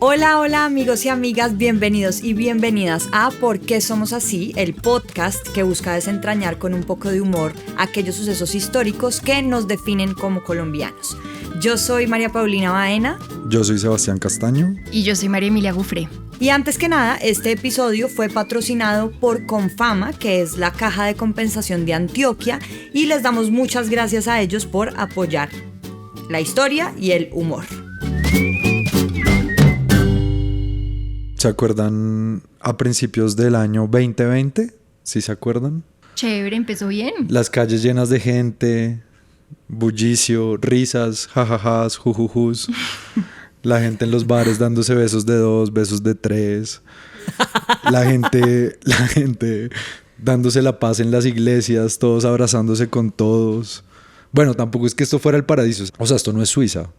Hola, hola amigos y amigas, bienvenidos y bienvenidas a ¿Por qué somos así?, el podcast que busca desentrañar con un poco de humor aquellos sucesos históricos que nos definen como colombianos. Yo soy María Paulina Baena. Yo soy Sebastián Castaño. Y yo soy María Emilia Gufré. Y antes que nada, este episodio fue patrocinado por Confama, que es la Caja de Compensación de Antioquia, y les damos muchas gracias a ellos por apoyar la historia y el humor. ¿Se acuerdan a principios del año 2020? ¿Sí se acuerdan? Chévere, empezó bien. Las calles llenas de gente, bullicio, risas, jajajas, jujujus. La gente en los bares dándose besos de 2, besos de 3. La gente dándose la paz en las iglesias, todos abrazándose con todos. Bueno, tampoco es que esto fuera el paraíso, o sea, esto no es Suiza,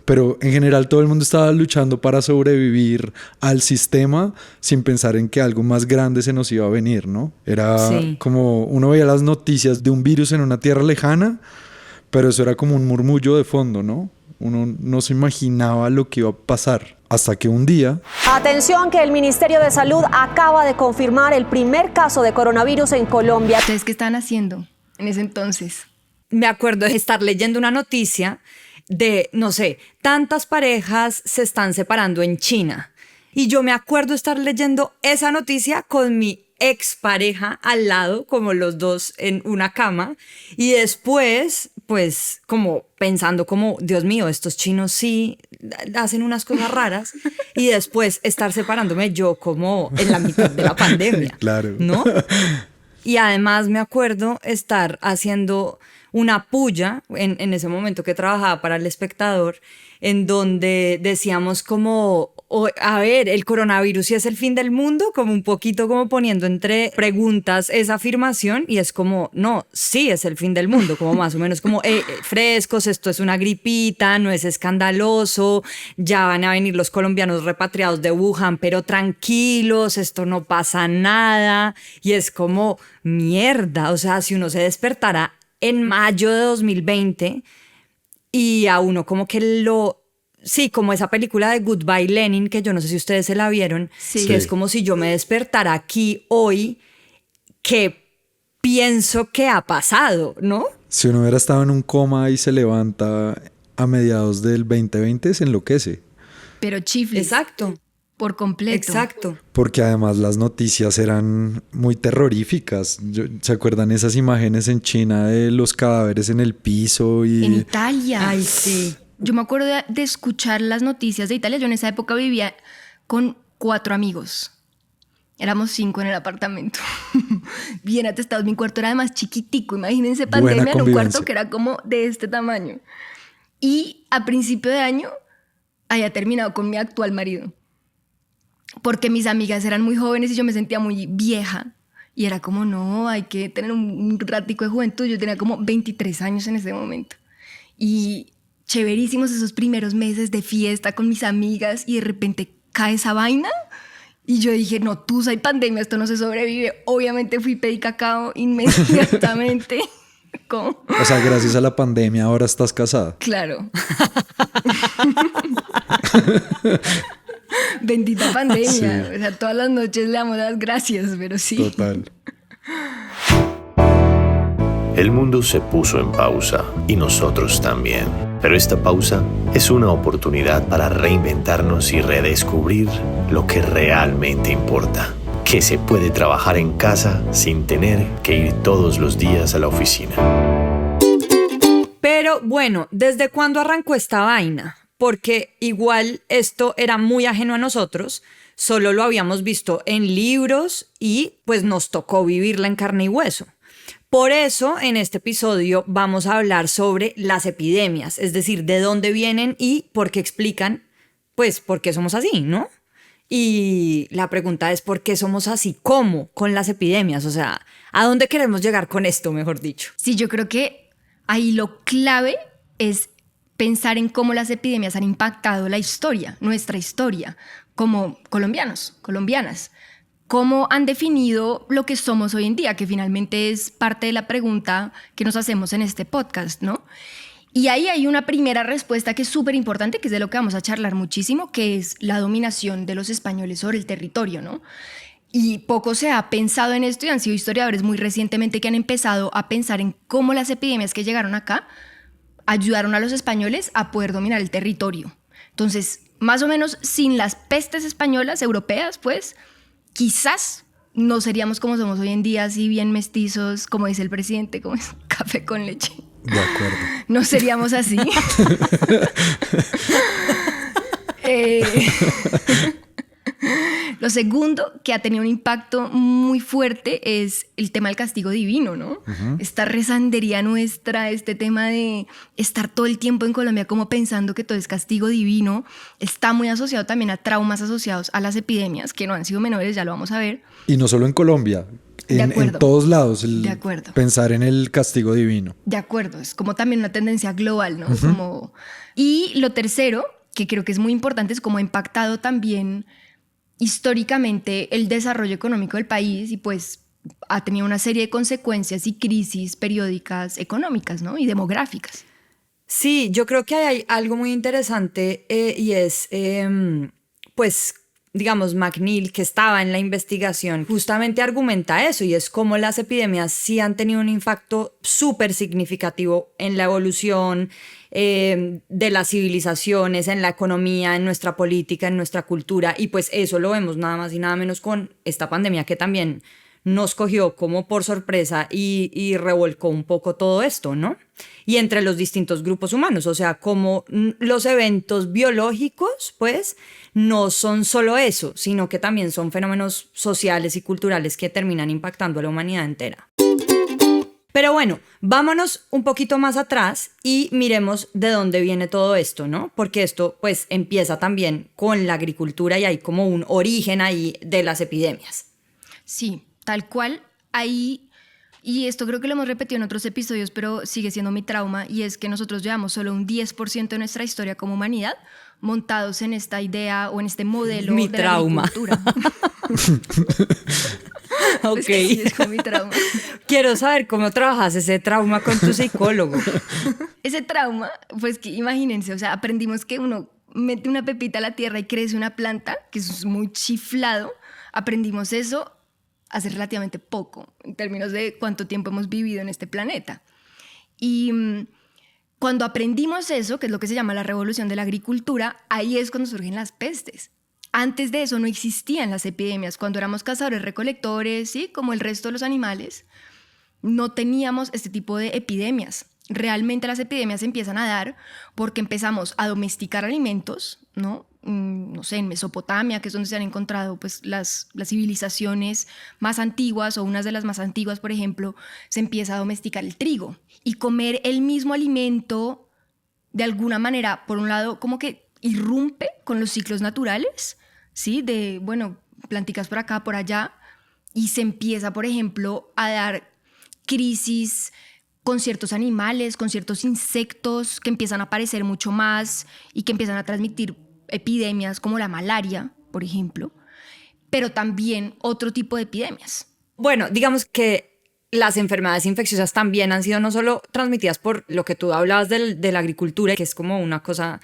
pero en general todo el mundo estaba luchando para sobrevivir al sistema sin pensar en que algo más grande se nos iba a venir, ¿no? Era como uno veía las noticias de un virus en una tierra lejana, pero eso era como un murmullo de fondo, ¿no? Uno no se imaginaba lo que iba a pasar. Hasta que un día... Atención, que el Ministerio de Salud acaba de confirmar el primer caso de coronavirus en Colombia. ¿Ustedes qué estaban haciendo en ese entonces? Me acuerdo de estar leyendo una noticia de, no sé, tantas parejas se están separando en China. Y yo me acuerdo estar leyendo esa noticia con mi expareja al lado, como los dos en una cama. Y después, pues, como pensando como, Dios mío, estos chinos sí hacen unas cosas raras. Y después estar separándome yo como en la mitad de la pandemia. Claro. ¿No? Y además me acuerdo estar haciendo una puya en ese momento que trabajaba para El Espectador, en donde decíamos como, a ver, el coronavirus sí es el fin del mundo, como un poquito como poniendo entre preguntas esa afirmación, y es como, no, sí es el fin del mundo, como más o menos como frescos, esto es una gripita, no es escandaloso, ya van a venir los colombianos repatriados de Wuhan, pero tranquilos, esto no pasa nada, y es como, mierda, o sea, si uno se despertara en mayo de 2020 y a uno como que sí, como esa película de Goodbye Lenin, que yo no sé si ustedes se la vieron, sí. Que es como si yo me despertara aquí hoy, que pienso que ha pasado, ¿no? Si uno hubiera estado en un coma y se levanta a mediados del 2020, se enloquece. Pero chifles. Exacto. Por completo. Exacto. Porque además las noticias eran muy terroríficas. ¿Se acuerdan esas imágenes en China de los cadáveres en el piso? En Italia. Ay, sí. Yo me acuerdo de escuchar las noticias de Italia. Yo en esa época vivía con 4 amigos. Éramos 5 en el apartamento. Bien atestados. Mi cuarto era además chiquitico. Imagínense pandemia en un cuarto que era como de este tamaño. Y a principio de año había terminado con mi actual marido. Porque mis amigas eran muy jóvenes y yo me sentía muy vieja. Y era como, no, hay que tener un ratico de juventud. Yo tenía como 23 años en ese momento. Y chéverísimos esos primeros meses de fiesta con mis amigas. Y de repente cae esa vaina. Y yo dije, no, tusa y pandemia, esto no se sobrevive. Obviamente fui pedí cacao inmediatamente. ¿Cómo? O sea, gracias a la pandemia ahora estás casada. Claro. Bendita pandemia. Sí. O sea, todas las noches le damos las gracias, pero sí. Total. El mundo se puso en pausa y nosotros también. Pero esta pausa es una oportunidad para reinventarnos y redescubrir lo que realmente importa. Que se puede trabajar en casa sin tener que ir todos los días a la oficina. Pero bueno, ¿desde cuándo arrancó esta vaina? Porque igual esto era muy ajeno a nosotros, solo lo habíamos visto en libros y pues nos tocó vivirla en carne y hueso. Por eso en este episodio vamos a hablar sobre las epidemias, es decir, de dónde vienen y por qué explican, pues, por qué somos así, ¿no? Y la pregunta es, ¿por qué somos así? ¿Cómo con las epidemias? O sea, ¿a dónde queremos llegar con esto, mejor dicho? Sí, yo creo que ahí lo clave es pensar en cómo las epidemias han impactado la historia, nuestra historia, como colombianos, colombianas. Cómo han definido lo que somos hoy en día, que finalmente es parte de la pregunta que nos hacemos en este podcast, ¿no? Y ahí hay una primera respuesta que es súper importante, que es de lo que vamos a charlar muchísimo, que es la dominación de los españoles sobre el territorio, ¿no? Y poco se ha pensado en esto y han sido historiadores muy recientemente que han empezado a pensar en cómo las epidemias que llegaron acá ayudaron a los españoles a poder dominar el territorio. Entonces, más o menos sin las pestes españolas, europeas, pues, quizás no seríamos como somos hoy en día, así bien mestizos, como dice el presidente, como es café con leche. De acuerdo. No seríamos así. Lo segundo que ha tenido un impacto muy fuerte es el tema del castigo divino, ¿no? Esta rezandería nuestra, este tema de estar todo el tiempo en Colombia como pensando que todo es castigo divino, está muy asociado también a traumas asociados a las epidemias, que no han sido menores, ya lo vamos a ver. Y no solo en Colombia, en todos lados, pensar en el castigo divino. De acuerdo, es como también una tendencia global, ¿no? Y lo tercero, que creo que es muy importante, es cómo ha impactado también históricamente el desarrollo económico del país y pues ha tenido una serie de consecuencias y crisis periódicas económicas, ¿no? Y demográficas. Sí, yo creo que hay algo muy interesante y es, pues, digamos, McNeil, que estaba en la investigación, justamente argumenta eso y es cómo las epidemias sí han tenido un impacto súper significativo en la evolución de las civilizaciones, en la economía, en nuestra política, en nuestra cultura, y pues eso lo vemos nada más y nada menos con esta pandemia que también nos cogió como por sorpresa y revolcó un poco todo esto, ¿no? Y entre los distintos grupos humanos, o sea, como los eventos biológicos, pues, no son solo eso, sino que también son fenómenos sociales y culturales que terminan impactando a la humanidad entera. Pero bueno, vámonos un poquito más atrás y miremos de dónde viene todo esto, ¿no? Porque esto, pues, empieza también con la agricultura y hay como un origen ahí de las epidemias. Sí, tal cual, ahí, y esto creo que lo hemos repetido en otros episodios, pero sigue siendo mi trauma, y es que nosotros llevamos solo un 10% de nuestra historia como humanidad montados en esta idea o en este modelo mi de trauma. La agricultura. Ok. Es que sí, es como mi trauma. Quiero saber cómo trabajas ese trauma con tu psicólogo. Ese trauma, pues que imagínense, o sea, aprendimos que uno mete una pepita a la tierra y crece una planta, que eso es muy chiflado. Aprendimos eso hace relativamente poco, en términos de cuánto tiempo hemos vivido en este planeta. Y cuando aprendimos eso, que es lo que se llama la revolución de la agricultura, ahí es cuando surgen las pestes. Antes de eso no existían las epidemias. Cuando éramos cazadores-recolectores, ¿sí? Como el resto de los animales, no teníamos este tipo de epidemias. Realmente las epidemias se empiezan a dar porque empezamos a domesticar alimentos, ¿no? No sé, en Mesopotamia, que es donde se han encontrado pues, las civilizaciones más antiguas o unas de las más antiguas, por ejemplo, se empieza a domesticar el trigo. Y comer el mismo alimento, de alguna manera, por un lado, como que irrumpe con los ciclos naturales, ¿sí? De, bueno, planticas por acá, por allá, y se empieza, por ejemplo, a dar crisis con ciertos animales, con ciertos insectos que empiezan a aparecer mucho más y que empiezan a transmitir epidemias como la malaria, por ejemplo, pero también otro tipo de epidemias. Bueno, digamos que las enfermedades infecciosas también han sido no solo transmitidas por lo que tú hablabas de la agricultura, que es como una cosa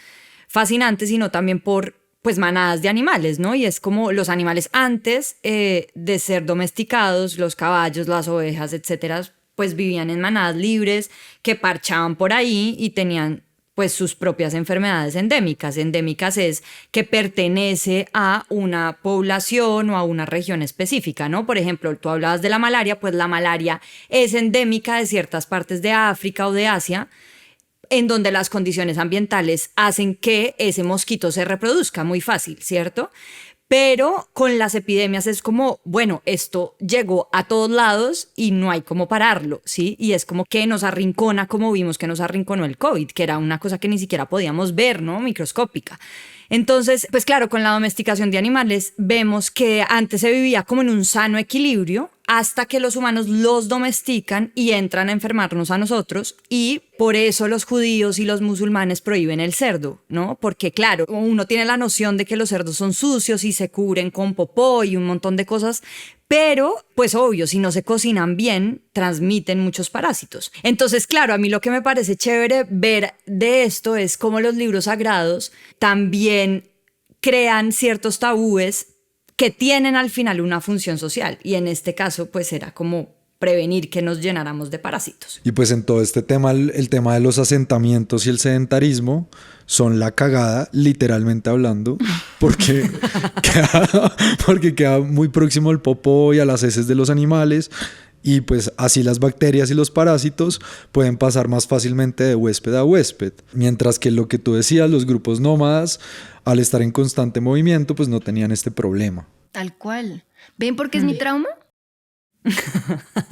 fascinante, sino también por pues manadas de animales, ¿no? Y es como los animales antes de ser domesticados, los caballos, las ovejas, etcétera, pues vivían en manadas libres que parchaban por ahí y tenían pues sus propias enfermedades endémicas. Endémicas es que pertenece a una población o a una región específica, ¿no? Por ejemplo, tú hablabas de la malaria, pues la malaria es endémica de ciertas partes de África o de Asia, en donde las condiciones ambientales hacen que ese mosquito se reproduzca muy fácil, ¿cierto? Pero con las epidemias es como, bueno, esto llegó a todos lados y no hay cómo pararlo, ¿sí? Y es como que nos arrincona, como vimos que nos arrinconó el COVID, que era una cosa que ni siquiera podíamos ver, ¿no? Microscópica. Entonces, pues claro, con la domesticación de animales vemos que antes se vivía como en un sano equilibrio hasta que los humanos los domestican y entran a enfermarnos a nosotros, y por eso los judíos y los musulmanes prohíben el cerdo, ¿no? Porque claro, uno tiene la noción de que los cerdos son sucios y se cubren con popó y un montón de cosas, pero pues obvio, si no se cocinan bien, transmiten muchos parásitos. Entonces, claro, a mí lo que me parece chévere ver de esto es cómo los libros sagrados también crean ciertos tabúes que tienen al final una función social, y en este caso pues era como prevenir que nos llenáramos de parásitos. Y pues en todo este tema, el tema de los asentamientos y el sedentarismo son la cagada, literalmente hablando, porque queda muy próximo al popó y a las heces de los animales, y pues así las bacterias y los parásitos pueden pasar más fácilmente de huésped a huésped. Mientras que lo que tú decías, los grupos nómadas, al estar en constante movimiento, pues no tenían este problema. Tal cual. ¿Ven por qué es mi trauma?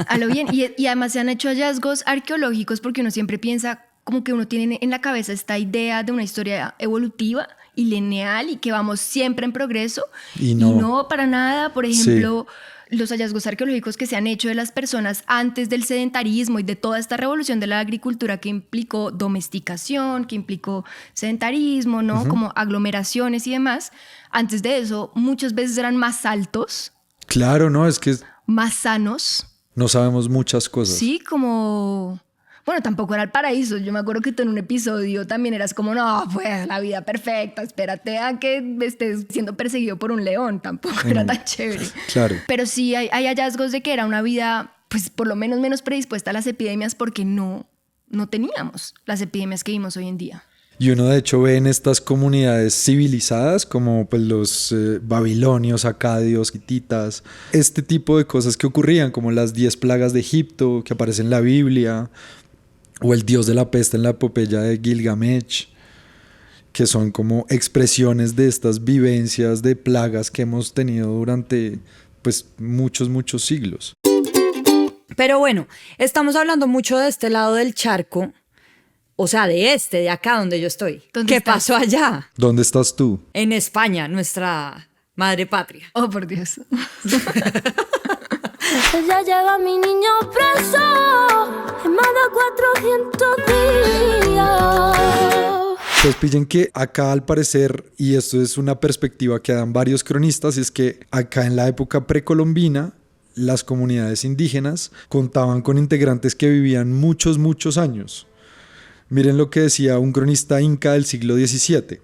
A lo bien. Y además se han hecho hallazgos arqueológicos, porque uno siempre piensa como que uno tiene en la cabeza esta idea de una historia evolutiva y lineal y que vamos siempre en progreso. Y no, para nada. Por ejemplo, los hallazgos arqueológicos que se han hecho de las personas antes del sedentarismo y de toda esta revolución de la agricultura que implicó domesticación, que implicó sedentarismo, ¿no? Como aglomeraciones y demás. Antes de eso, muchas veces eran más altos. Claro, no, es que más sanos. No sabemos muchas cosas. Sí, como... Bueno, tampoco era el paraíso. Yo me acuerdo que tú en un episodio también eras como, no, pues la vida perfecta, espérate a que estés siendo perseguido por un león. Tampoco era tan chévere. Claro. Pero sí hay hallazgos de que era una vida, pues por lo menos menos predispuesta a las epidemias, porque no teníamos las epidemias que vimos hoy en día. Y uno de hecho ve en estas comunidades civilizadas como pues los babilonios, acadios, hititas, este tipo de cosas que ocurrían, como las 10 plagas de Egipto que aparecen en la Biblia, o el dios de la peste en la epopeya de Gilgamesh, que son como expresiones de estas vivencias de plagas que hemos tenido durante pues muchos siglos. Pero bueno, estamos hablando mucho de este lado del charco. O sea, de acá donde yo estoy. ¿Qué pasó allá? ¿Dónde estás tú? En España, nuestra madre patria. Oh, por Dios. Ya llega mi niño preso, en más de 400 días. Pues pillen que acá al parecer, y esto es una perspectiva que dan varios cronistas, es que acá en la época precolombina, las comunidades indígenas contaban con integrantes que vivían muchos años. Miren lo que decía un cronista inca del siglo XVII.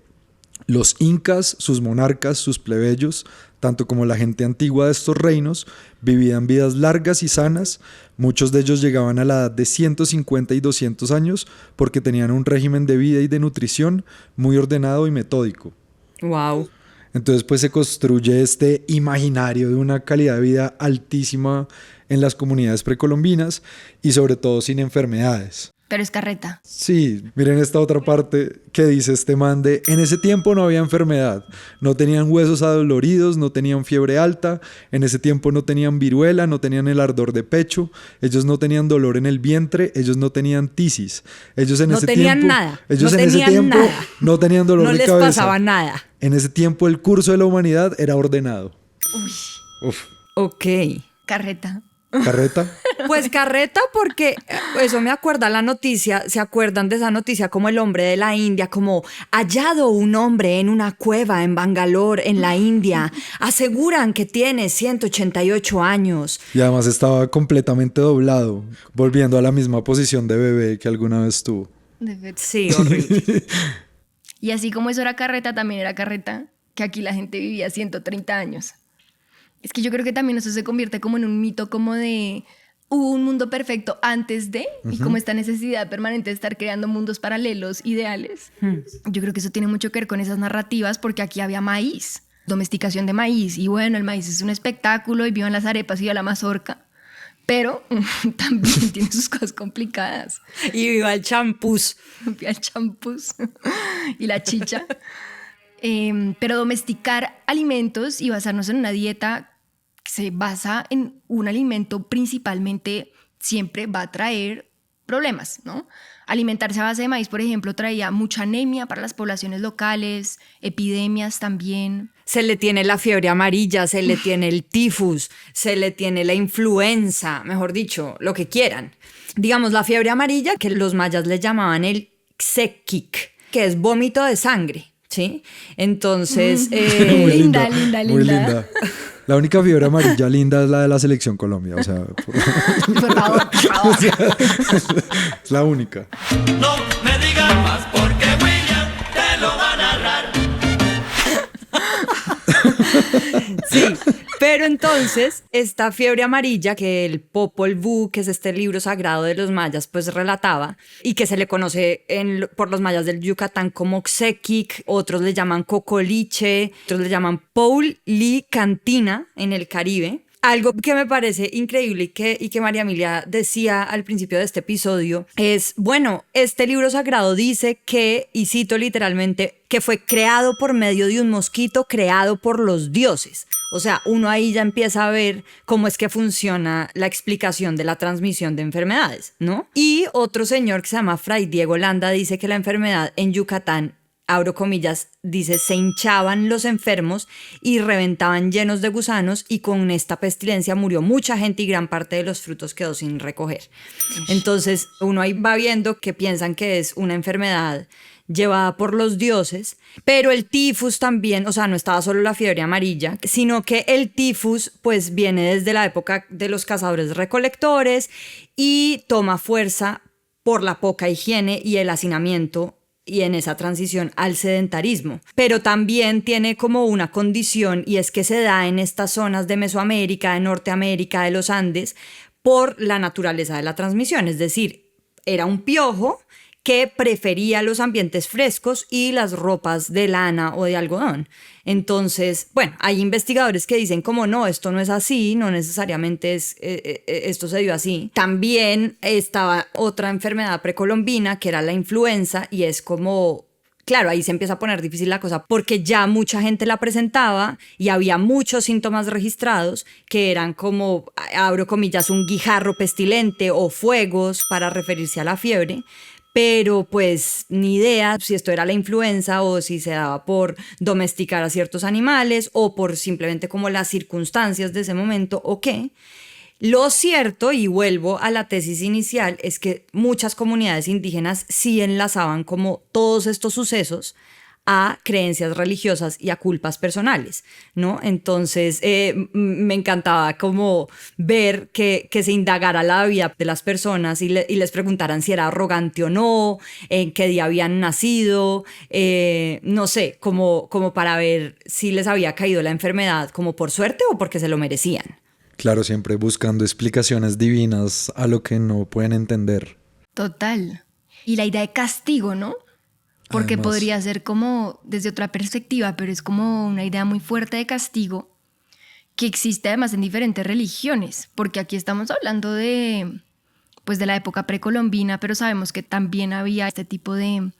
Los incas, sus monarcas, sus plebeyos, tanto como la gente antigua de estos reinos, vivían vidas largas y sanas. Muchos de ellos llegaban a la edad de 150 y 200 años porque tenían un régimen de vida y de nutrición muy ordenado y metódico. Wow. Entonces pues se construye este imaginario de una calidad de vida altísima en las comunidades precolombinas y sobre todo sin enfermedades. Pero es carreta. Sí, miren esta otra parte que dice este man de: en ese tiempo no había enfermedad, no tenían huesos adoloridos, no tenían fiebre alta, en ese tiempo no tenían viruela, no tenían el ardor de pecho, ellos no tenían dolor en el vientre, ellos no tenían tisis, ellos en no ese tenían tiempo, nada. ellos no en ese tiempo nada. no tenían dolor de cabeza. No les pasaba nada. En ese tiempo el curso de la humanidad era ordenado. Uy. Uf. Ok. Carreta. ¿Carreta? Pues carreta, porque eso me acuerda la noticia. ¿Se acuerdan de esa noticia? Como el hombre de la India, como hallado un hombre en una cueva en Bangalore, en la India. Aseguran que tiene 188 años. Y además estaba completamente doblado, volviendo a la misma posición de bebé que alguna vez tuvo. Sí, horrible. Y así como eso era carreta, también era carreta que aquí la gente vivía 130 años. Es que yo creo que también eso se convierte como en un mito como de hubo un mundo perfecto antes de, y como esta necesidad permanente de estar creando mundos paralelos, ideales. Yo creo que eso tiene mucho que ver con esas narrativas, porque aquí había maíz, domesticación de maíz, y bueno, el maíz es un espectáculo y vivan las arepas y viva la mazorca, pero también tiene sus cosas complicadas. Y viva el champús. Viva el champús y la chicha. Pero domesticar alimentos y basarnos en una dieta que se basa en un alimento principalmente siempre va a traer problemas, ¿no? alimentarse a base de maíz, por ejemplo, traía mucha anemia para las poblaciones locales, epidemias también. Se le tiene la fiebre amarilla, se le tiene el tifus, se le tiene la influenza, mejor dicho, lo que quieran. Digamos, la fiebre amarilla, que los mayas le llamaban el xequic, que es vómito de sangre, ¿sí? Entonces... Muy linda. Muy linda. La única fiebre amarilla linda es la de la selección Colombia, o sea... Por favor. Es la única. No me digas más porque William te lo va a narrar. Sí, pero entonces esta fiebre amarilla que el Popol Vuh, que es este libro sagrado de los mayas, pues relataba y que se le conoce por los mayas del Yucatán como Xequic, otros le llaman Cocoliche, otros le llaman Paul Lee Cantina en el Caribe. Algo que me parece increíble y que María Emilia decía al principio de este episodio es, bueno, este libro sagrado dice que, y cito literalmente, que fue creado por medio de un mosquito creado por los dioses. O sea, uno ahí ya empieza a ver cómo es que funciona la explicación de la transmisión de enfermedades, ¿no? Y otro señor que se llama Fray Diego Landa dice que la enfermedad en Yucatán, abro comillas, dice, se hinchaban los enfermos y reventaban llenos de gusanos y con esta pestilencia murió mucha gente y gran parte de los frutos quedó sin recoger. Entonces uno ahí va viendo que piensan que es una enfermedad llevada por los dioses, pero el tifus también, o sea, no estaba solo la fiebre amarilla, sino que el tifus pues viene desde la época de los cazadores recolectores y toma fuerza por la poca higiene y el hacinamiento y en esa transición al sedentarismo. Pero también tiene como una condición y es que se da en estas zonas de Mesoamérica, de Norteamérica, de los Andes, por la naturaleza de la transmisión. Es decir, era un piojo que prefería los ambientes frescos y las ropas de lana o de algodón. Entonces, bueno, hay investigadores que dicen como no, esto no es así, no necesariamente esto se dio así. También estaba otra enfermedad precolombina que era la influenza y es como, claro, ahí se empieza a poner difícil la cosa porque ya mucha gente la presentaba y había muchos síntomas registrados que eran como, abro comillas, un guijarro pestilente o fuegos para referirse a la fiebre. Pero pues ni idea si esto era la influenza o si se daba por domesticar a ciertos animales o por simplemente como las circunstancias de ese momento o qué. Lo cierto, y vuelvo a la tesis inicial, es que muchas comunidades indígenas sí enlazaban como todos estos sucesos a creencias religiosas y a culpas personales, ¿no? Entonces me encantaba como ver que se indagara la vida de las personas y les preguntaran si era arrogante o no, en qué día habían nacido, no sé, como para ver si les había caído la enfermedad como por suerte o porque se lo merecían. Claro, siempre buscando explicaciones divinas a lo que no pueden entender. Total. Y la idea de castigo, ¿no? Porque Además, podría ser como desde otra perspectiva, pero es como una idea muy fuerte de castigo que existe además en diferentes religiones, porque aquí estamos hablando de la época precolombina, pero sabemos que también había este tipo de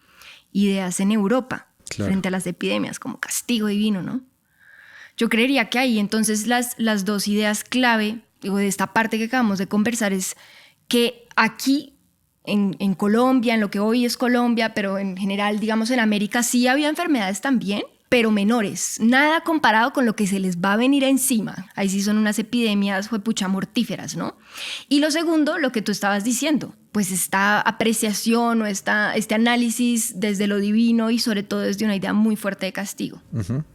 ideas en Europa, claro, frente a las epidemias, como castigo divino, ¿no? Yo creería que ahí entonces las dos ideas clave, digo, de esta parte que acabamos de conversar es que aquí en Colombia, en lo que hoy es Colombia, pero en general, digamos, en América sí había enfermedades también, pero menores. Nada comparado con lo que se les va a venir encima. Ahí sí son unas epidemias, juepucha, mortíferas, ¿no? Y lo segundo, lo que tú estabas diciendo, pues esta apreciación o este análisis desde lo divino y sobre todo desde una idea muy fuerte de castigo. Uh-huh.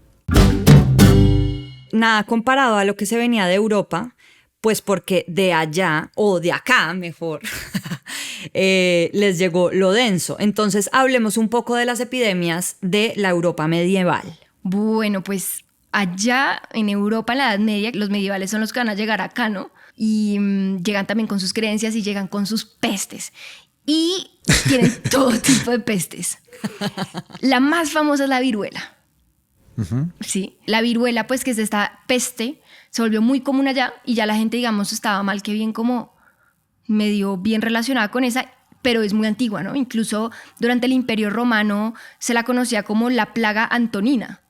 Nada comparado a lo que se venía de Europa, pues porque de allá, o de acá mejor, les llegó lo denso. Entonces hablemos un poco de las epidemias de la Europa medieval. Bueno, pues allá en Europa, en la Edad Media, los medievales son los que van a llegar acá, ¿no? Y llegan también con sus creencias y llegan con sus pestes. Y tienen todo tipo de pestes. La más famosa es la viruela. Uh-huh. Sí, la viruela, pues que es esta peste, se volvió muy común allá y ya la gente, digamos, estaba mal que bien como medio bien relacionada con esa, pero es muy antigua, ¿no? Incluso durante el Imperio Romano se la conocía como la plaga antonina,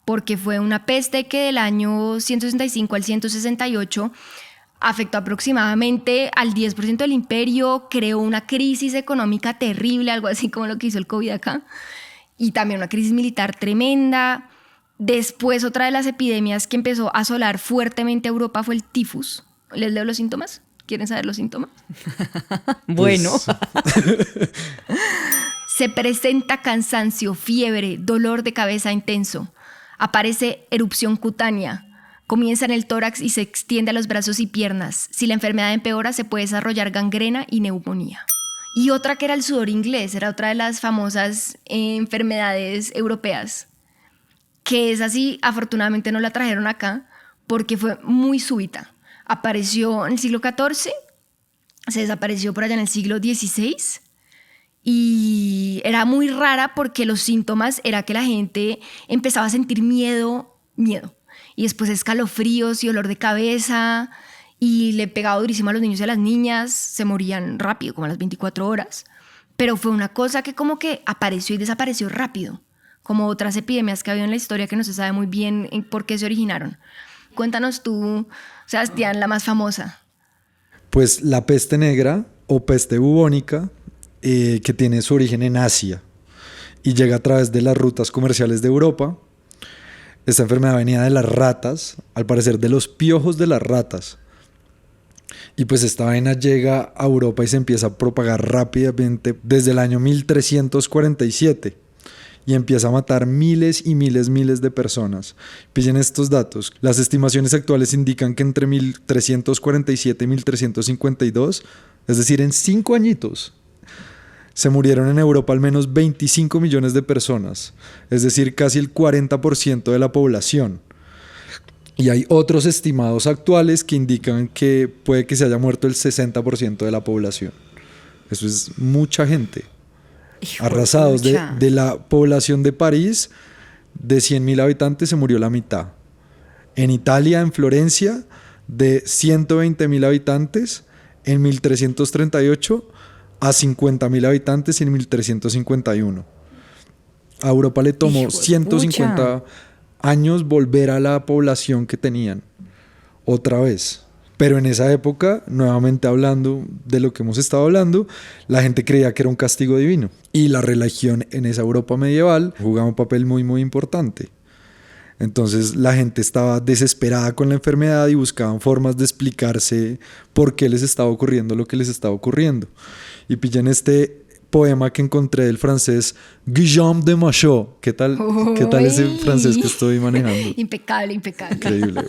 porque fue una peste que del año 165 al 168 afectó aproximadamente al 10% del imperio, creó una crisis económica terrible, algo así como lo que hizo el COVID acá, y también una crisis militar tremenda. Después, otra de las epidemias que empezó a asolar fuertemente a Europa fue el tifus. ¿Les leo los síntomas? ¿Quieren saber los síntomas? Bueno. Se presenta cansancio, fiebre, dolor de cabeza intenso. Aparece erupción cutánea. Comienza en el tórax y se extiende a los brazos y piernas. Si la enfermedad empeora, se puede desarrollar gangrena y neumonía. Y otra que era el sudor inglés, era otra de las famosas enfermedades europeas, que es así, afortunadamente no la trajeron acá, porque fue muy súbita. Apareció en el siglo XIV, se desapareció por allá en el siglo XVI, y era muy rara porque los síntomas era que la gente empezaba a sentir miedo, y después escalofríos y dolor de cabeza, y le pegaba durísimo a los niños y a las niñas, se morían rápido, como a las 24 horas. Pero fue una cosa que como que apareció y desapareció rápido, como otras epidemias que ha habido en la historia que no se sabe muy bien por qué se originaron. Cuéntanos tú, Sebastián, la más famosa. Pues la peste negra o peste bubónica, que tiene su origen en Asia y llega a través de las rutas comerciales de Europa. Esta enfermedad venía de las ratas, al parecer de los piojos de las ratas. Y pues esta vaina llega a Europa y se empieza a propagar rápidamente desde el año 1347 y empieza a matar miles y miles de personas. Pillen estos datos. Las estimaciones actuales indican que entre 1347 y 1352, es decir, en 5 añitos, se murieron en Europa al menos 25 millones de personas, es decir, casi el 40% de la población. Y hay otros estimados actuales que indican que puede que se haya muerto el 60% de la población. Eso es mucha gente. Arrasados. De la población de París, de 100.000 habitantes se murió la mitad. En Italia, en Florencia, de 120.000 habitantes, en 1338 a 50.000 habitantes en 1351. A Europa le tomó 150 años volver a la población que tenían, otra vez. Pero en esa época, nuevamente hablando de lo que hemos estado hablando, la gente creía que era un castigo divino. Y la religión en esa Europa medieval jugaba un papel muy importante. Entonces la gente estaba desesperada con la enfermedad y buscaban formas de explicarse por qué les estaba ocurriendo lo que les estaba ocurriendo. Y pillan este poema que encontré del francés Guillaume de Machaut. ¿Qué tal ese francés que estoy manejando? Impecable. Increíble.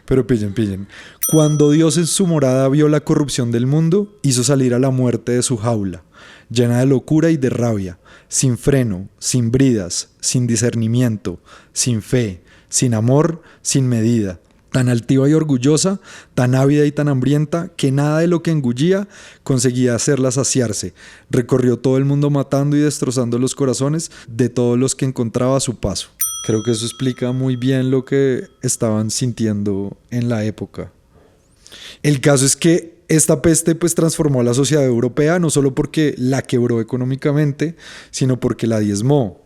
Pero pillen. Cuando Dios en su morada vio la corrupción del mundo, hizo salir a la muerte de su jaula, llena de locura y de rabia, sin freno, sin bridas, sin discernimiento, sin fe, sin amor, sin medida. Tan altiva y orgullosa, tan ávida y tan hambrienta, que nada de lo que engullía conseguía hacerla saciarse. Recorrió todo el mundo matando y destrozando los corazones de todos los que encontraba a su paso. Creo que eso explica muy bien lo que estaban sintiendo en la época. El caso es que esta peste pues transformó a la sociedad europea, no solo porque la quebró económicamente, sino porque la diezmó.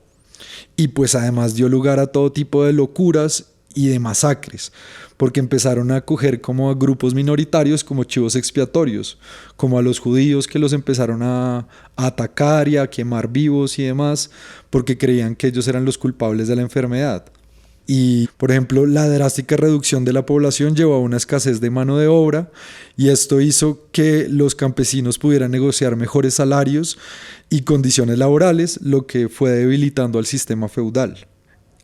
Y pues además dio lugar a todo tipo de locuras y de masacres, porque empezaron a acoger como a grupos minoritarios como chivos expiatorios, como a los judíos que los empezaron a atacar y a quemar vivos y demás, porque creían que ellos eran los culpables de la enfermedad. Y, por ejemplo, la drástica reducción de la población llevó a una escasez de mano de obra, y esto hizo que los campesinos pudieran negociar mejores salarios y condiciones laborales, lo que fue debilitando al sistema feudal.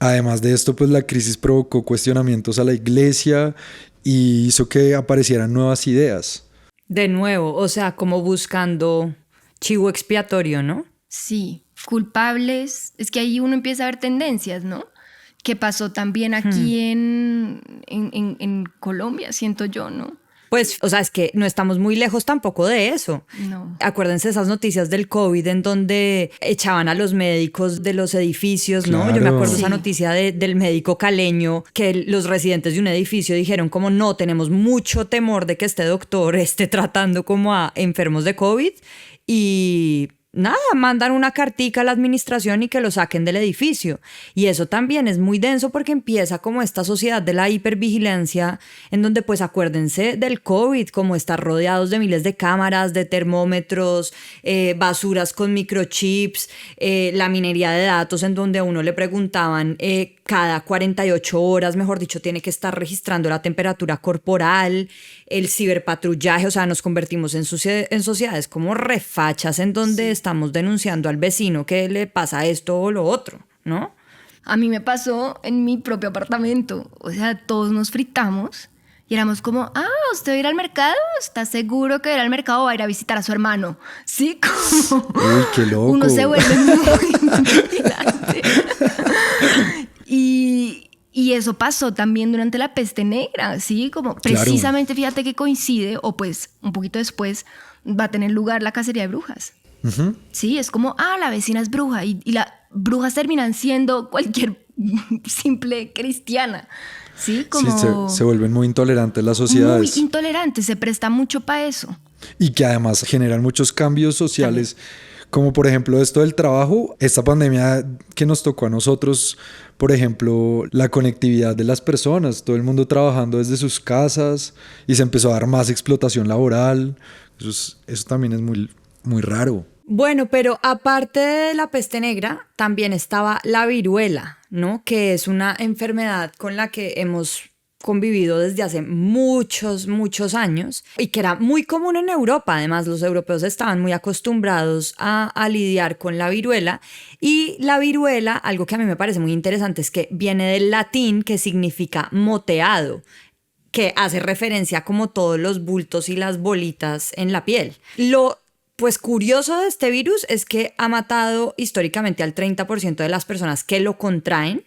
Además de esto, pues la crisis provocó cuestionamientos a la iglesia y hizo que aparecieran nuevas ideas. De nuevo, o sea, como buscando chivo expiatorio, ¿no? Sí, culpables. Es que ahí uno empieza a ver tendencias, ¿no? Que pasó también aquí en Colombia, siento yo, ¿no? Pues, o sea, es que no estamos muy lejos tampoco de eso. No. Acuérdense esas noticias del COVID en donde echaban a los médicos de los edificios, ¿no? Claro. Yo me acuerdo Sí. esa noticia del médico caleño, que los residentes de un edificio dijeron como no, tenemos mucho temor de que este doctor esté tratando como a enfermos de COVID, y nada, mandan una cartica a la administración y que lo saquen del edificio. Y eso también es muy denso porque empieza como esta sociedad de la hipervigilancia, en donde pues acuérdense del COVID, como estar rodeados de miles de cámaras, de termómetros, basuras con microchips, la minería de datos en donde a uno le preguntaban cada 48 horas, mejor dicho, tiene que estar registrando la temperatura corporal, el ciberpatrullaje, o sea, nos convertimos en sociedades como refachas en donde estamos denunciando al vecino que le pasa esto o lo otro, ¿no? A mí me pasó en mi propio apartamento. O sea, todos nos fritamos y éramos como, ¿usted va a ir al mercado? ¿Está seguro que va a ir al mercado o va a ir a visitar a su hermano? Sí, como... Uy, qué loco. Uno se vuelve muy vigilante. Y eso pasó también durante la peste negra, ¿sí? Como precisamente, fíjate que coincide, o pues un poquito después, va a tener lugar la cacería de brujas. Uh-huh. Sí, es como, la vecina es bruja y las brujas terminan siendo cualquier simple cristiana. Sí, como... Sí, se vuelven muy intolerantes las sociedades. Muy intolerantes, se presta mucho para eso. Y que además generan muchos cambios sociales, como por ejemplo esto del trabajo, esta pandemia que nos tocó a nosotros, por ejemplo, la conectividad de las personas, todo el mundo trabajando desde sus casas y se empezó a dar más explotación laboral. Eso también es muy, muy raro. Bueno, pero aparte de la peste negra, también estaba la viruela, ¿no? Que es una enfermedad con la que hemos convivido desde hace muchos, muchos años y que era muy común en Europa. Además, los europeos estaban muy acostumbrados a lidiar con la viruela. Y la viruela, algo que a mí me parece muy interesante, es que viene del latín, que significa moteado, que hace referencia a como todos los bultos y las bolitas en la piel. Lo pues curioso de este virus es que ha matado históricamente al 30% de las personas que lo contraen.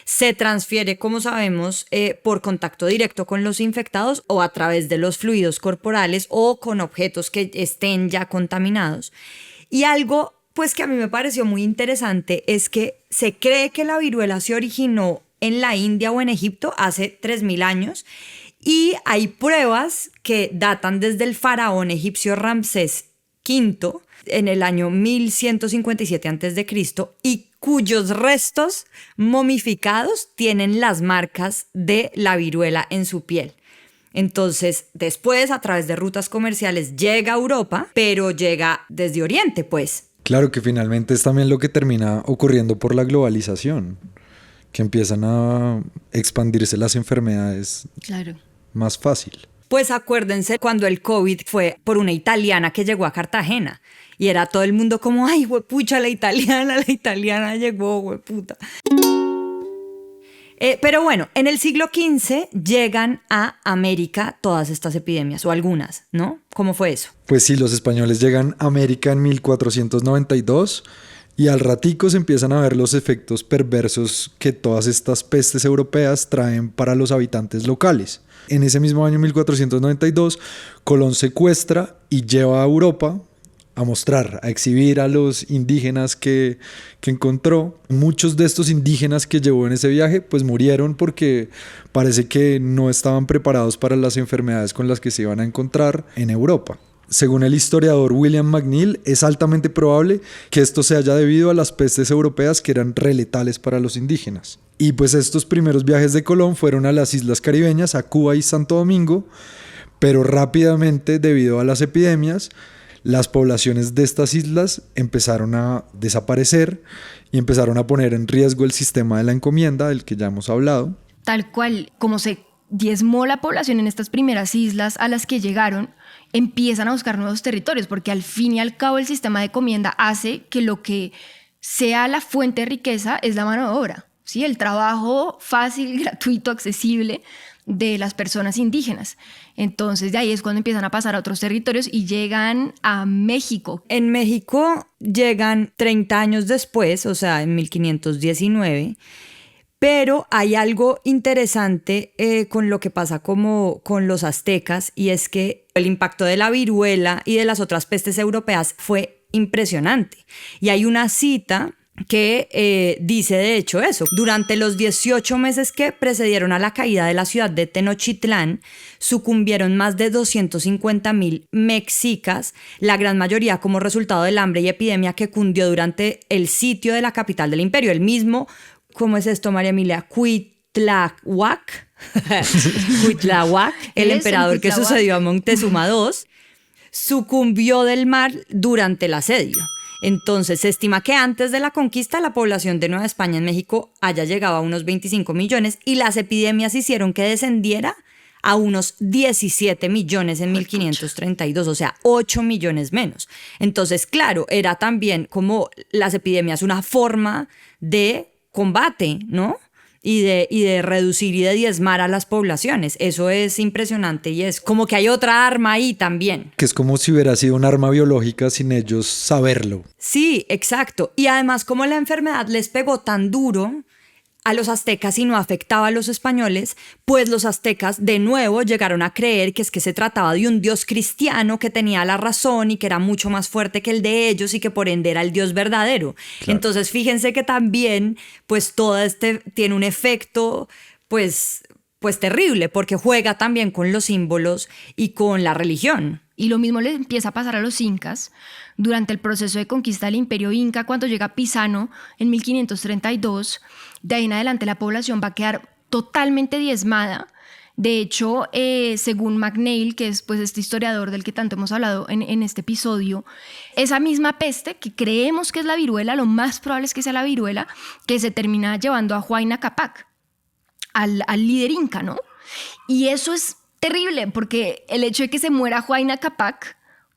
Se transfiere, como sabemos, por contacto directo con los infectados o a través de los fluidos corporales o con objetos que estén ya contaminados. Y algo pues que a mí me pareció muy interesante es que se cree que la viruela se originó en la India o en Egipto hace 3.000 años y hay pruebas que datan desde el faraón egipcio Ramsés V en el año 1157 a.C. y cuyos restos momificados tienen las marcas de la viruela en su piel. Entonces, después, a través de rutas comerciales, llega a Europa, pero llega desde Oriente, pues. Claro que finalmente es también lo que termina ocurriendo por la globalización, que empiezan a expandirse las enfermedades más fácil. Pues acuérdense cuando el COVID fue por una italiana que llegó a Cartagena y era todo el mundo como, ay, huepucha, la italiana llegó, hueputa. Pero bueno, en el siglo XV llegan a América todas estas epidemias, o algunas, ¿no? ¿Cómo fue eso? Pues sí, los españoles llegan a América en 1492 y al ratico se empiezan a ver los efectos perversos que todas estas pestes europeas traen para los habitantes locales. En ese mismo año 1492, Colón secuestra y lleva a Europa a mostrar, a exhibir a los indígenas que encontró. Muchos de estos indígenas que llevó en ese viaje pues murieron porque parece que no estaban preparados para las enfermedades con las que se iban a encontrar en Europa. Según el historiador William McNeill, es altamente probable que esto se haya debido a las pestes europeas que eran reletales para los indígenas. Y pues estos primeros viajes de Colón fueron a las islas caribeñas, a Cuba y Santo Domingo, pero rápidamente, debido a las epidemias, las poblaciones de estas islas empezaron a desaparecer y empezaron a poner en riesgo el sistema de la encomienda, del que ya hemos hablado. Tal cual, como se diezmó la población en estas primeras islas a las que llegaron, empiezan a buscar nuevos territorios, porque al fin y al cabo el sistema de encomienda hace que lo que sea la fuente de riqueza es la mano de obra, ¿sí? El trabajo fácil, gratuito, accesible de las personas indígenas. Entonces de ahí es cuando empiezan a pasar a otros territorios y llegan a México. En México llegan 30 años después, o sea, en 1519, pero hay algo interesante con lo que pasa como con los aztecas, y es que el impacto de la viruela y de las otras pestes europeas fue impresionante. Y hay una cita que dice de hecho eso. Durante los 18 meses que precedieron a la caída de la ciudad de Tenochtitlán, sucumbieron más de 250,000 mexicas, la gran mayoría como resultado del hambre y epidemia que cundió durante el sitio de la capital del imperio. El mismo, ¿cómo es esto, María Emilia? Cuitláhuac, el emperador que sucedió a Moctezuma II, sucumbió del mal durante el asedio. Entonces, se estima que antes de la conquista la población de Nueva España en México haya llegado a unos 25 millones y las epidemias hicieron que descendiera a unos 17 millones en 1532, o sea, 8 millones menos. Entonces, claro, era también como las epidemias una forma de combate, ¿no? Y de reducir y de diezmar a las poblaciones. Eso es impresionante y es como que hay otra arma ahí también. Que es como si hubiera sido un arma biológica sin ellos saberlo. Sí, exacto. Y además como la enfermedad les pegó tan duro a los aztecas y no afectaba a los españoles, pues los aztecas de nuevo llegaron a creer que se trataba de un dios cristiano que tenía la razón y que era mucho más fuerte que el de ellos y que por ende era el dios verdadero. Claro. Entonces fíjense que también pues todo tiene un efecto pues terrible porque juega también con los símbolos y con la religión. Y lo mismo le empieza a pasar a los incas durante el proceso de conquista del imperio inca. Cuando llega Pizano en 1532, de ahí en adelante la población va a quedar totalmente diezmada. De hecho, según McNeill, que es pues este historiador del que tanto hemos hablado en este episodio, esa misma peste que creemos que es la viruela, lo más probable es que sea la viruela, que se termina llevando a Huayna Capac, al líder inca, ¿no? Y eso es terrible, porque el hecho de que se muera Huayna Capac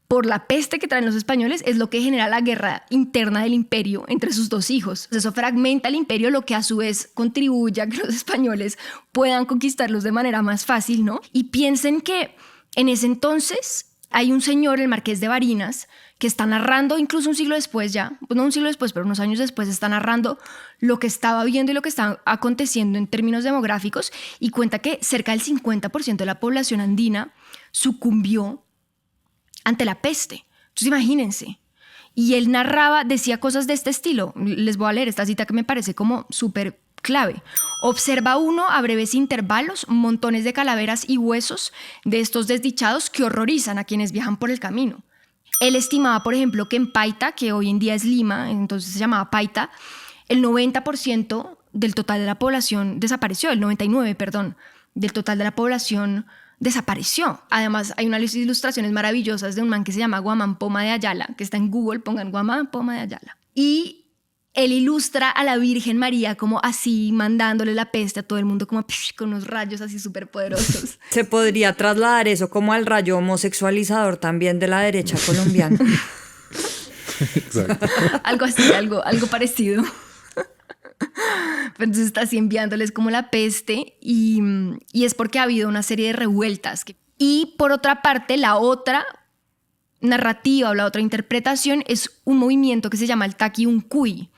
por la peste que traen los españoles es lo que genera la guerra interna del imperio entre sus dos hijos. Eso fragmenta el imperio, lo que a su vez contribuye a que los españoles puedan conquistarlos de manera más fácil, ¿no? Y piensen que en ese entonces hay un señor, el Marqués de Barinas, que está narrando, incluso un siglo después ya, pues no un siglo después, pero unos años después, está narrando lo que estaba viendo y lo que está aconteciendo en términos demográficos, y cuenta que cerca del 50% de la población andina sucumbió ante la peste. Entonces imagínense. Y él narraba, decía cosas de este estilo. Les voy a leer esta cita que me parece como súper clave. Observa uno a breves intervalos montones de calaveras y huesos de estos desdichados que horrorizan a quienes viajan por el camino. Él estimaba, por ejemplo, que en Paita, que hoy en día es Lima, entonces se llamaba Paita, el 90% del total de la población desapareció, el 99%, perdón, del total de la población desapareció. Además, hay unas ilustraciones maravillosas de un man que se llama Guamán Poma de Ayala, que está en Google, pongan Guamán Poma de Ayala. Y él ilustra a la Virgen María como así, mandándole la peste a todo el mundo, como con unos rayos así súper poderosos. Se podría trasladar eso como al rayo homosexualizador también de la derecha colombiana. Exacto. Algo así, algo parecido. Entonces está así enviándoles como la peste y es porque ha habido una serie de revueltas. Y por otra parte, la otra narrativa o la otra interpretación es un movimiento que se llama el Takiuncuy,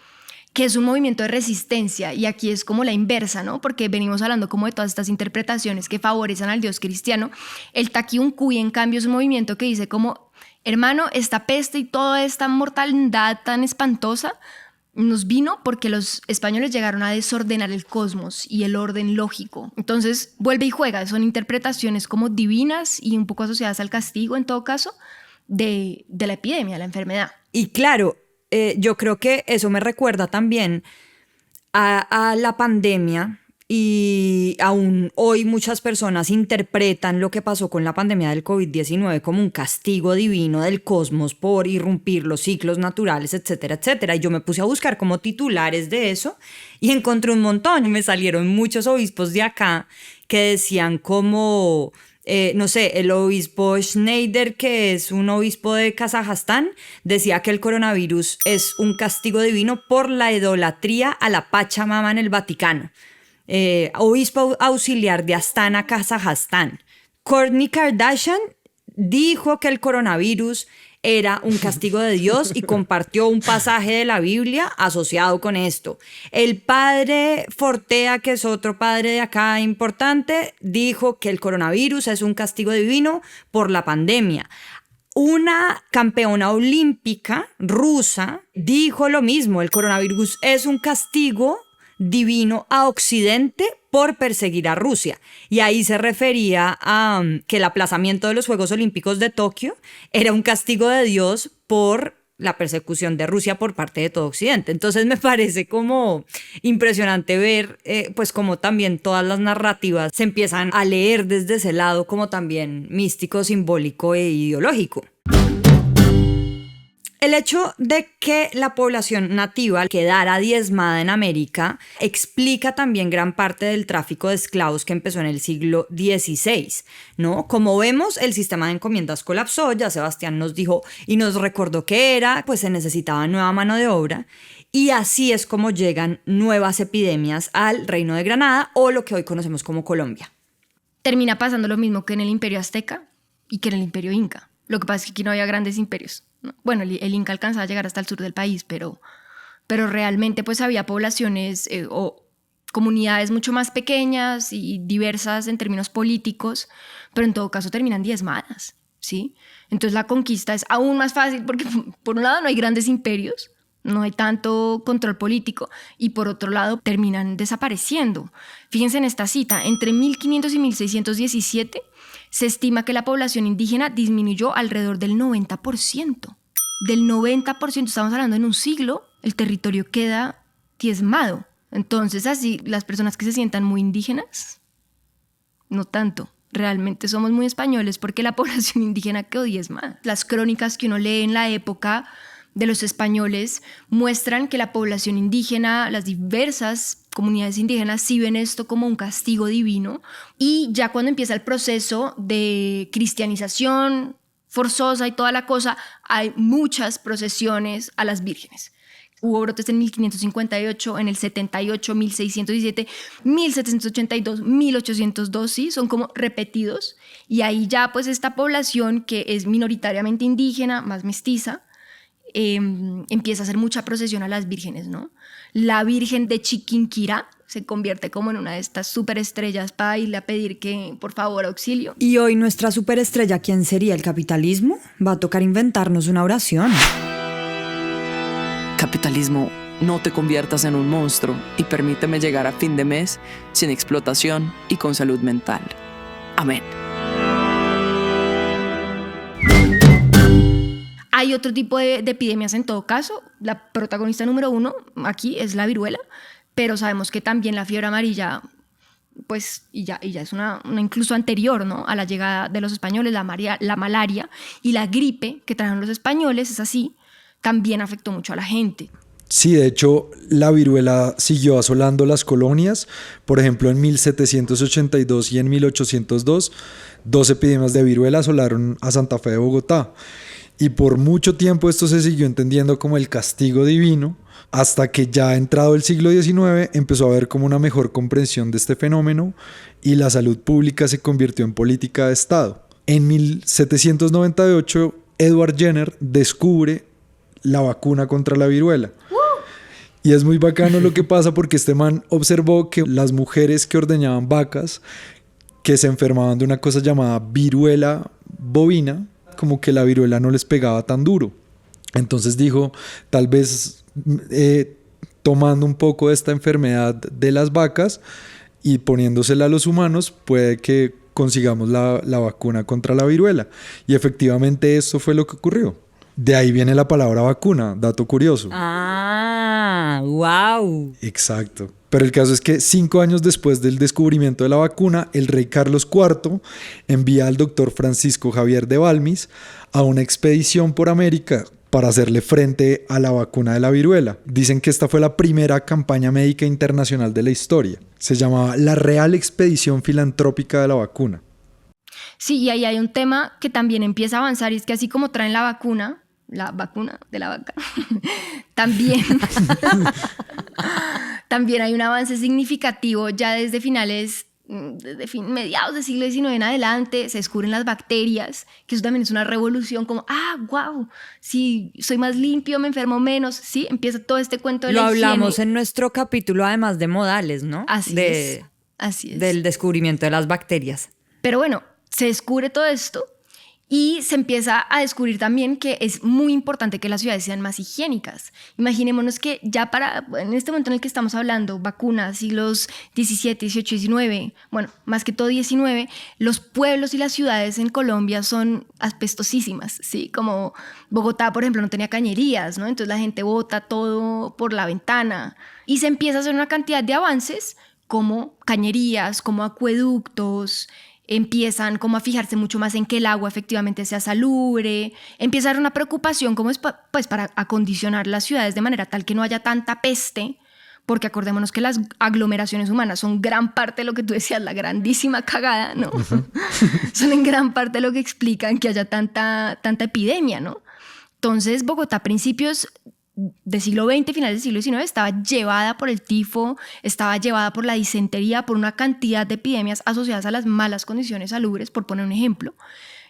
que es un movimiento de resistencia, y aquí es como la inversa, ¿no? Porque venimos hablando como de todas estas interpretaciones que favorecen al dios cristiano. El Takiuncuy, en cambio, es un movimiento que dice como, hermano, esta peste y toda esta mortandad tan espantosa nos vino porque los españoles llegaron a desordenar el cosmos y el orden lógico. Entonces vuelve y juega, son interpretaciones como divinas y un poco asociadas al castigo en todo caso de la epidemia, de la enfermedad. Y claro, yo creo que eso me recuerda también a la pandemia, y aún hoy muchas personas interpretan lo que pasó con la pandemia del COVID-19 como un castigo divino del cosmos por irrumpir los ciclos naturales, etcétera, etcétera. Y yo me puse a buscar como titulares de eso y encontré un montón. Me salieron muchos obispos de acá que decían como, no sé, el obispo Schneider, que es un obispo de Kazajstán, decía que el coronavirus es un castigo divino por la idolatría a la Pachamama en el Vaticano. Obispo auxiliar de Astana, Kazajstán. Kourtney Kardashian dijo que el coronavirus era un castigo de Dios y compartió un pasaje de la Biblia asociado con esto. El padre Fortea, que es otro padre de acá importante, dijo que el coronavirus es un castigo divino por la pandemia. Una campeona olímpica rusa dijo lo mismo: el coronavirus es un castigo divino a Occidente por perseguir a Rusia. Y ahí se refería a que el aplazamiento de los Juegos Olímpicos de Tokio era un castigo de Dios por la persecución de Rusia por parte de todo Occidente. Entonces me parece como impresionante ver pues como también todas las narrativas se empiezan a leer desde ese lado como también místico, simbólico e ideológico. El hecho de que la población nativa quedara diezmada en América explica también gran parte del tráfico de esclavos que empezó en el siglo XVI, ¿no? Como vemos, el sistema de encomiendas colapsó, ya Sebastián nos dijo y nos recordó que era, pues se necesitaba nueva mano de obra, y así es como llegan nuevas epidemias al Reino de Granada o lo que hoy conocemos como Colombia. Termina pasando lo mismo que en el Imperio Azteca y que en el Imperio Inca. Lo que pasa es que aquí no había grandes imperios. Bueno, el Inca alcanzaba a llegar hasta el sur del país, pero realmente pues había poblaciones o comunidades mucho más pequeñas y diversas en términos políticos, pero en todo caso terminan diezmadas, ¿sí? Entonces la conquista es aún más fácil porque por un lado no hay grandes imperios, no hay tanto control político, y por otro lado terminan desapareciendo. Fíjense en esta cita: entre 1500 y 1617 se estima que la población indígena disminuyó alrededor del 90%. Del 90%, estamos hablando en un siglo, el territorio queda diezmado. Entonces así, las personas que se sientan muy indígenas, no tanto. Realmente somos muy españoles porque la población indígena quedó diezmada. Las crónicas que uno lee en la época de los españoles muestran que la población indígena, las diversas comunidades indígenas, sí ven esto como un castigo divino, y ya cuando empieza el proceso de cristianización forzosa y toda la cosa, hay muchas procesiones a las vírgenes. Hubo brotes en 1558, en el 78, 1617, 1782, 1802, ¿sí? Son como repetidos, y ahí ya pues esta población que es minoritariamente indígena, más mestiza, empieza a hacer mucha procesión a las vírgenes, ¿no? La Virgen de Chiquinquirá se convierte como en una de estas superestrellas para irle a pedir que, por favor, auxilio. Y hoy nuestra superestrella, ¿quién sería? ¿El capitalismo? Va a tocar inventarnos una oración. Capitalismo, no te conviertas en un monstruo y permíteme llegar a fin de mes sin explotación y con salud mental. Amén. Hay otro tipo de epidemias en todo caso. La protagonista número 1 aquí es la viruela, pero sabemos que también la fiebre amarilla, pues, y ya es una incluso anterior, ¿no?, a la llegada de los españoles, la malaria y la gripe que trajeron los españoles, es así, también afectó mucho a la gente. Sí, de hecho, la viruela siguió asolando las colonias. Por ejemplo, en 1782 y en 1802, 2 epidemias de viruela asolaron a Santa Fe de Bogotá. Y por mucho tiempo esto se siguió entendiendo como el castigo divino, hasta que ya entrado el siglo XIX empezó a haber como una mejor comprensión de este fenómeno y la salud pública se convirtió en política de Estado. En 1798, Edward Jenner descubre la vacuna contra la viruela. Y es muy bacano lo que pasa porque este man observó que las mujeres que ordeñaban vacas que se enfermaban de una cosa llamada viruela bovina, como que la viruela no les pegaba tan duro. Entonces dijo, tal vez tomando un poco de esta enfermedad de las vacas y poniéndosela a los humanos, puede que consigamos la vacuna contra la viruela. Y efectivamente eso fue lo que ocurrió. De ahí viene la palabra vacuna, dato curioso. Ah, wow. Exacto. Pero el caso es que 5 años después del descubrimiento de la vacuna, el rey Carlos IV envía al doctor Francisco Javier de Balmis a una expedición por América para hacerle frente a la vacuna de la viruela. Dicen que esta fue la primera campaña médica internacional de la historia. Se llamaba la Real Expedición Filantrópica de la Vacuna. Sí, y ahí hay un tema que también empieza a avanzar, y es que así como traen la vacuna de la vaca, también hay un avance significativo ya desde mediados del siglo XIX en adelante. Se descubren las bacterias, que eso también es una revolución, como, wow, si soy más limpio, me enfermo menos, sí, empieza todo este cuento de la higiene. Lo hablamos en nuestro capítulo además de modales, ¿no? Así es. Del descubrimiento de las bacterias. Pero bueno, se descubre todo esto Y se empieza a descubrir también que es muy importante que las ciudades sean más higiénicas. Imaginémonos que ya en este momento en el que estamos hablando, vacunas, siglos XVII, XVIII, XIX, bueno, más que todo XIX, los pueblos y las ciudades en Colombia son apestosísimas, ¿sí? Como Bogotá, por ejemplo, no tenía cañerías, ¿no? Entonces la gente bota todo por la ventana. Y se empieza a hacer una cantidad de avances como cañerías, como acueductos, empiezan como a fijarse mucho más en que el agua efectivamente sea salubre, empieza a haber una preocupación como pues para acondicionar las ciudades de manera tal que no haya tanta peste, porque acordémonos que las aglomeraciones humanas son gran parte de lo que tú decías, la grandísima cagada, ¿no? Son en gran parte lo que explican que haya tanta epidemia, ¿no? Entonces Bogotá a principios del siglo XX, finales del siglo XIX, estaba llevada por el tifo, estaba llevada por la disentería, por una cantidad de epidemias asociadas a las malas condiciones salubres, por poner un ejemplo.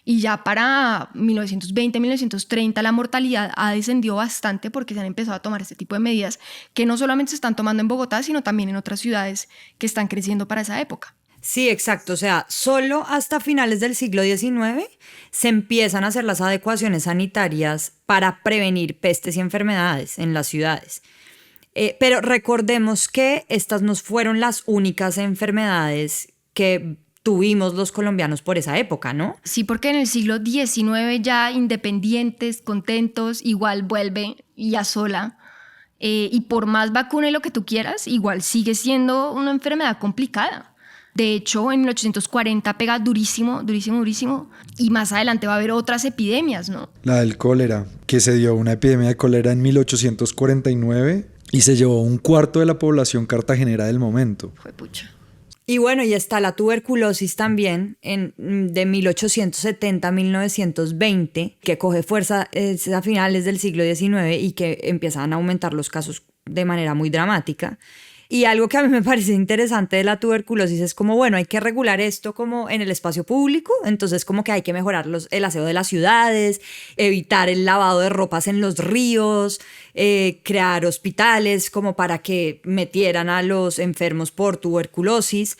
Y ya para 1920, 1930 la mortalidad ha descendido bastante porque se han empezado a tomar este tipo de medidas que no solamente se están tomando en Bogotá, sino también en otras ciudades que están creciendo para esa época. Sí, exacto. O sea, solo hasta finales del siglo XIX se empiezan a hacer las adecuaciones sanitarias para prevenir pestes y enfermedades en las ciudades. Pero recordemos que estas no fueron las únicas enfermedades que tuvimos los colombianos por esa época, ¿no? Sí, porque en el siglo XIX ya independientes, contentos, igual vuelve y asola. Y por más vacuna y lo que tú quieras, igual sigue siendo una enfermedad complicada. De hecho, en 1840 pega durísimo, durísimo, durísimo. Y más adelante va a haber otras epidemias, ¿no? La del cólera, que se dio una epidemia de cólera en 1849 y se llevó un cuarto de la población cartagenera del momento. Fue pucha. Y bueno, y está la tuberculosis también de 1870 a 1920, que coge fuerza a finales del siglo XIX y que empiezan a aumentar los casos de manera muy dramática. Y algo que a mí me parece interesante de la tuberculosis es como, bueno, hay que regular esto como en el espacio público, entonces como que hay que mejorar el aseo de las ciudades, evitar el lavado de ropas en los ríos, crear hospitales como para que metieran a los enfermos por tuberculosis.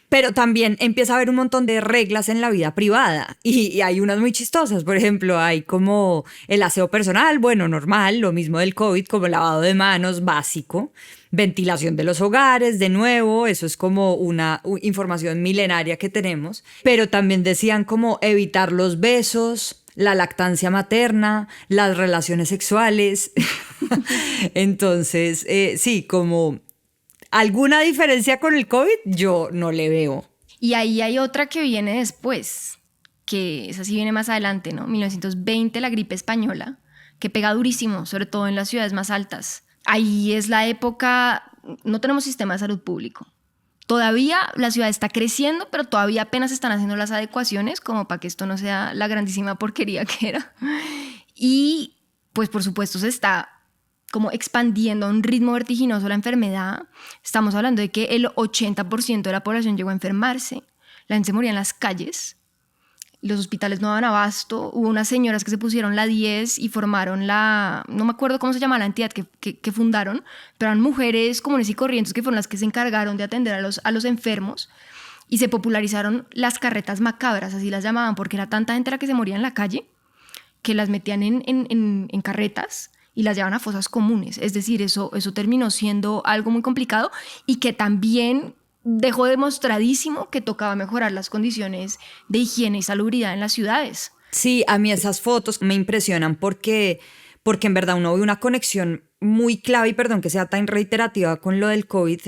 Pero también empieza a haber un montón de reglas en la vida privada y hay unas muy chistosas. Por ejemplo, hay como el aseo personal, bueno, normal, lo mismo del COVID, como el lavado de manos básico, ventilación de los hogares, de nuevo, eso es como una información milenaria que tenemos. Pero también decían como evitar los besos, la lactancia materna, las relaciones sexuales. Entonces, sí, como... ¿Alguna diferencia con el COVID? Yo no le veo. Y ahí hay otra que viene después, que esa sí viene más adelante, ¿no? 1920, la gripe española, que pega durísimo, sobre todo en las ciudades más altas. Ahí es la época, no tenemos sistema de salud público. Todavía la ciudad está creciendo, pero todavía apenas están haciendo las adecuaciones como para que esto no sea la grandísima porquería que era. Y pues por supuesto se está como expandiendo a un ritmo vertiginoso la enfermedad. Estamos hablando de que el 80% de la población llegó a enfermarse, la gente se moría en las calles, los hospitales no daban abasto, hubo unas señoras que se pusieron la 10 y formaron no me acuerdo cómo se llama la entidad que fundaron, pero eran mujeres comunes y corrientes que fueron las que se encargaron de atender a los enfermos y se popularizaron las carretas macabras, así las llamaban, porque era tanta gente la que se moría en la calle que las metían en carretas y las llevan a fosas comunes. Es decir, eso terminó siendo algo muy complicado y que también dejó demostradísimo que tocaba mejorar las condiciones de higiene y salubridad en las ciudades. Sí, a mí esas fotos me impresionan porque en verdad uno ve una conexión muy clave, y perdón que sea tan reiterativa con lo del COVID,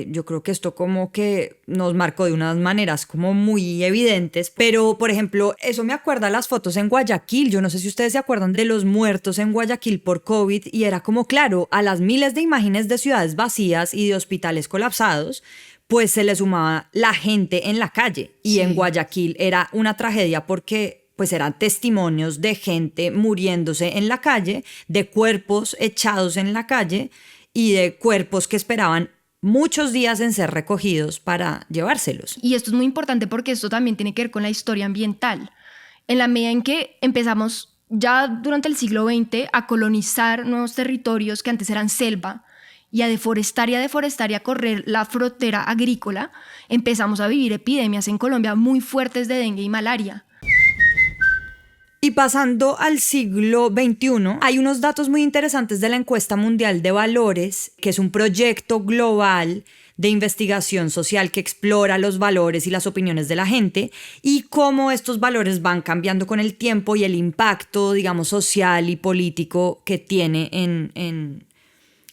yo creo que esto como que nos marcó de unas maneras como muy evidentes, pero por ejemplo, eso me acuerda a las fotos en Guayaquil. Yo no sé si ustedes se acuerdan de los muertos en Guayaquil por COVID, y era como, claro, a las miles de imágenes de ciudades vacías y de hospitales colapsados, pues se le sumaba la gente en la calle, y sí. En Guayaquil era una tragedia porque pues eran testimonios de gente muriéndose en la calle, de cuerpos echados en la calle y de cuerpos que esperaban muchos días en ser recogidos para llevárselos. Y esto es muy importante porque esto también tiene que ver con la historia ambiental. En la medida en que empezamos ya durante el siglo XX a colonizar nuevos territorios que antes eran selva y a deforestar y a correr la frontera agrícola, empezamos a vivir epidemias en Colombia muy fuertes de dengue y malaria. Y pasando al siglo XXI, hay unos datos muy interesantes de la Encuesta Mundial de Valores, que es un proyecto global de investigación social que explora los valores y las opiniones de la gente y cómo estos valores van cambiando con el tiempo y el impacto, digamos, social y político que tiene en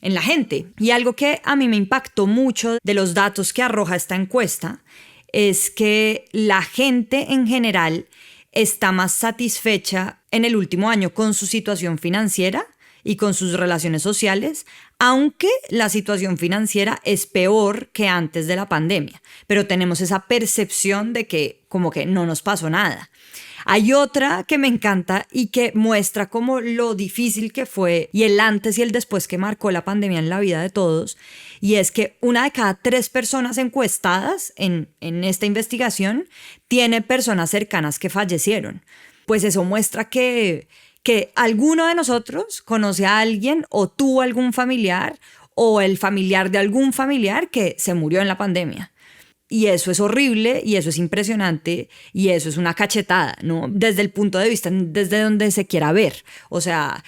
la gente. Y algo que a mí me impactó mucho de los datos que arroja esta encuesta es que la gente en general está más satisfecha en el último año con su situación financiera y con sus relaciones sociales, aunque la situación financiera es peor que antes de la pandemia. Pero tenemos esa percepción de que como que no nos pasó nada. Hay otra que me encanta y que muestra como lo difícil que fue y el antes y el después que marcó la pandemia en la vida de todos, y es que 1 de cada 3 personas encuestadas en esta investigación tiene personas cercanas que fallecieron. Pues eso muestra que alguno de nosotros conoce a alguien o tuvo algún familiar o el familiar de algún familiar que se murió en la pandemia. Y eso es horrible y eso es impresionante y eso es una cachetada, ¿no? Desde el punto de vista, desde donde se quiera ver. O sea,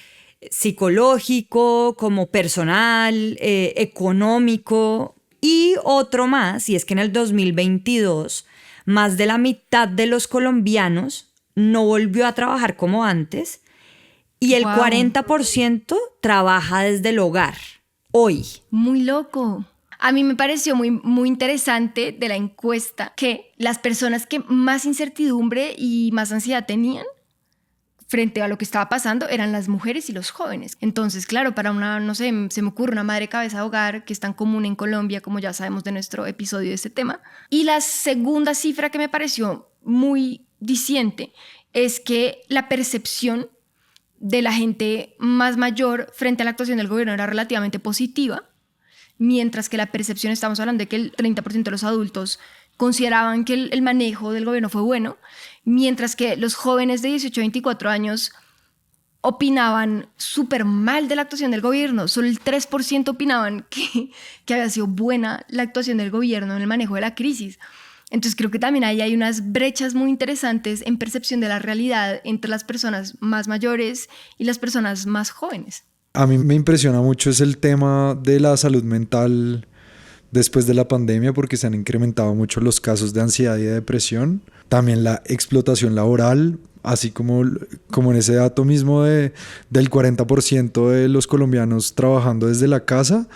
psicológico, como personal, económico. Y otro más, y es que en el 2022, más de la mitad de los colombianos no volvió a trabajar como antes y el 40% trabaja desde el hogar hoy. Muy loco. A mí me pareció muy interesante de la encuesta que las personas que más incertidumbre y más ansiedad tenían frente a lo que estaba pasando eran las mujeres y los jóvenes. Entonces, claro, para una, no sé, se me ocurre una madre cabeza de hogar, que es tan común en Colombia, como ya sabemos de nuestro episodio de este tema. Y la segunda cifra que me pareció muy diciente es que la percepción de la gente más mayor frente a la actuación del gobierno era relativamente positiva, mientras que la percepción, estamos hablando de que el 30% de los adultos consideraban que el manejo del gobierno fue bueno, mientras que los jóvenes de 18 a 24 años opinaban súper mal de la actuación del gobierno. Solo el 3% opinaban que había sido buena la actuación del gobierno en el manejo de la crisis. Entonces creo que también ahí hay unas brechas muy interesantes en percepción de la realidad entre las personas más mayores y las personas más jóvenes. A mí me impresiona mucho es el tema de la salud mental después de la pandemia, porque se han incrementado mucho los casos de ansiedad y de depresión. También la explotación laboral, así como en ese dato mismo del 40% de los colombianos trabajando desde la casa,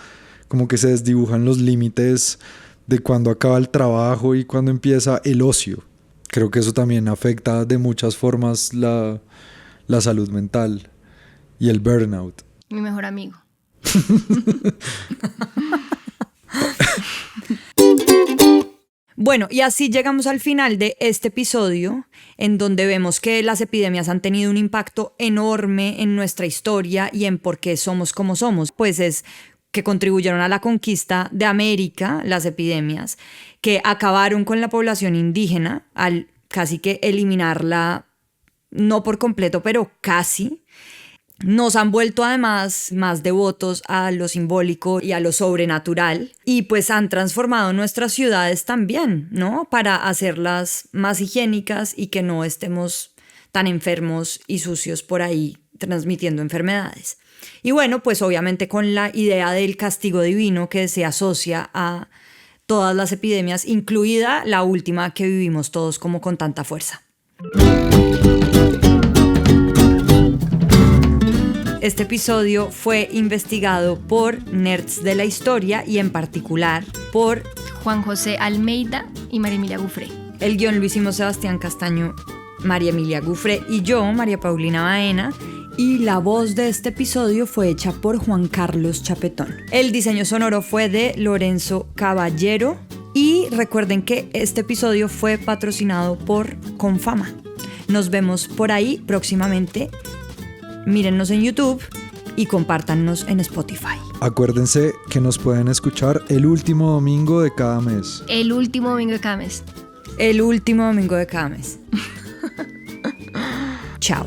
como que se desdibujan los límites de cuándo acaba el trabajo y cuándo empieza el ocio. Creo que eso también afecta de muchas formas la salud mental y el burnout. Mi mejor amigo. Bueno, y así llegamos al final de este episodio, en donde vemos que las epidemias han tenido un impacto enorme en nuestra historia y en por qué somos como somos. Pues es que contribuyeron a la conquista de América, las epidemias, que acabaron con la población indígena al casi que eliminarla, no por completo, pero casi. Nos han vuelto además más devotos a lo simbólico y a lo sobrenatural y pues han transformado nuestras ciudades también, ¿no? Para hacerlas más higiénicas y que no estemos tan enfermos y sucios por ahí transmitiendo enfermedades. Y bueno, pues obviamente con la idea del castigo divino que se asocia a todas las epidemias, incluida la última que vivimos todos como con tanta fuerza. Este episodio fue investigado por nerds de la historia y en particular por Juan José Almeida y María Emilia Gufré. El guión lo hicimos Sebastián Castaño, María Emilia Gufré y yo, María Paulina Baena. Y la voz de este episodio fue hecha por Juan Carlos Chapetón. El diseño sonoro fue de Lorenzo Caballero. Y recuerden que este episodio fue patrocinado por Confama. Nos vemos por ahí próximamente. Mírennos en YouTube y compártannos en Spotify. Acuérdense que nos pueden escuchar el último domingo de cada mes. El último domingo de cada mes. El último domingo de cada mes. Chao.